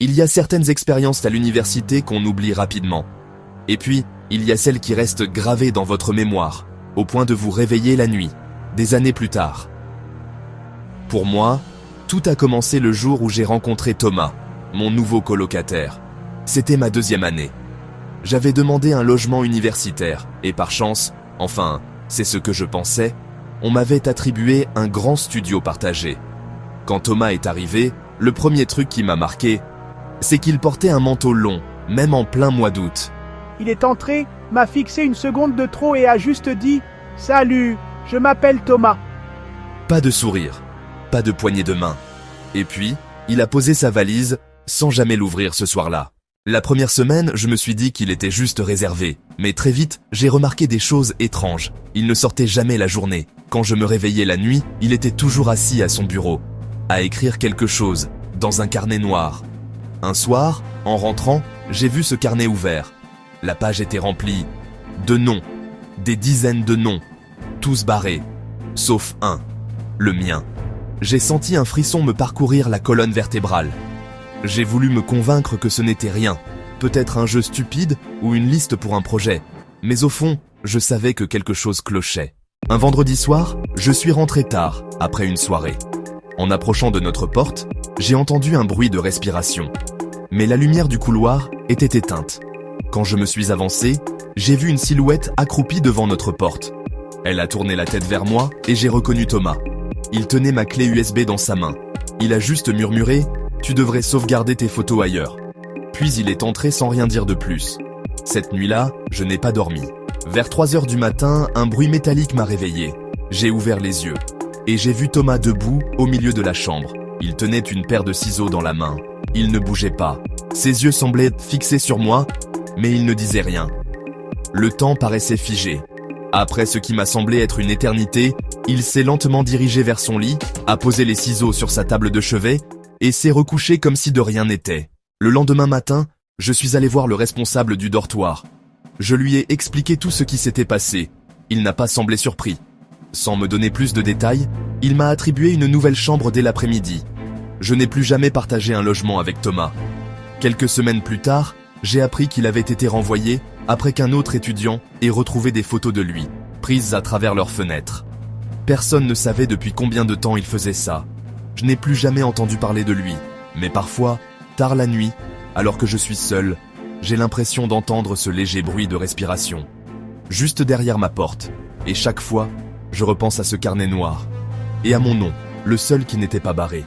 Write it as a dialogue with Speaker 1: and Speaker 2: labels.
Speaker 1: Il y a certaines expériences à l'université qu'on oublie rapidement. Et puis, il y a celles qui restent gravées dans votre mémoire, au point de vous réveiller la nuit, des années plus tard. Pour moi, tout a commencé le jour où j'ai rencontré Thomas, mon nouveau colocataire. C'était ma 2e année. J'avais demandé un logement universitaire, et par chance, enfin, c'est ce que je pensais, on m'avait attribué un grand studio partagé. Quand Thomas est arrivé, le premier truc qui m'a marqué, c'est qu'il portait un manteau long, même en plein mois d'août.
Speaker 2: Il est entré, m'a fixé une seconde de trop et a juste dit « Salut, je m'appelle Thomas ».
Speaker 1: Pas de sourire, pas de poignée de main. Et puis, il a posé sa valise, sans jamais l'ouvrir ce soir-là. La première semaine, je me suis dit qu'il était juste réservé. Mais très vite, j'ai remarqué des choses étranges. Il ne sortait jamais la journée. Quand je me réveillais la nuit, il était toujours assis à son bureau, à écrire quelque chose, dans un carnet noir. Un soir, en rentrant, j'ai vu ce carnet ouvert. La page était remplie de noms, des dizaines de noms, tous barrés, sauf un, le mien. J'ai senti un frisson me parcourir la colonne vertébrale. J'ai voulu me convaincre que ce n'était rien, peut-être un jeu stupide ou une liste pour un projet. Mais au fond, je savais que quelque chose clochait. Un vendredi soir, je suis rentré tard, après une soirée. En approchant de notre porte, j'ai entendu un bruit de respiration. Mais la lumière du couloir était éteinte. Quand je me suis avancé, j'ai vu une silhouette accroupie devant notre porte. Elle a tourné la tête vers moi et j'ai reconnu Thomas. Il tenait ma clé USB dans sa main. Il a juste murmuré « Tu devrais sauvegarder tes photos ailleurs ». Puis il est entré sans rien dire de plus. Cette nuit-là, je n'ai pas dormi. Vers 3h du matin, un bruit métallique m'a réveillé. J'ai ouvert les yeux. Et j'ai vu Thomas debout, au milieu de la chambre. Il tenait une paire de ciseaux dans la main. Il ne bougeait pas. Ses yeux semblaient fixés sur moi, mais il ne disait rien. Le temps paraissait figé. Après ce qui m'a semblé être une éternité, il s'est lentement dirigé vers son lit, a posé les ciseaux sur sa table de chevet et s'est recouché comme si de rien n'était. Le lendemain matin, je suis allé voir le responsable du dortoir. Je lui ai expliqué tout ce qui s'était passé. Il n'a pas semblé surpris. Sans me donner plus de détails, il m'a attribué une nouvelle chambre dès l'après-midi. Je n'ai plus jamais partagé un logement avec Thomas. Quelques semaines plus tard, j'ai appris qu'il avait été renvoyé après qu'un autre étudiant ait retrouvé des photos de lui, prises à travers leurs fenêtres. Personne ne savait depuis combien de temps il faisait ça. Je n'ai plus jamais entendu parler de lui, mais parfois, tard la nuit, alors que je suis seul, j'ai l'impression d'entendre ce léger bruit de respiration, juste derrière ma porte, et chaque fois, je repense à ce carnet noir, et à mon nom, le seul qui n'était pas barré.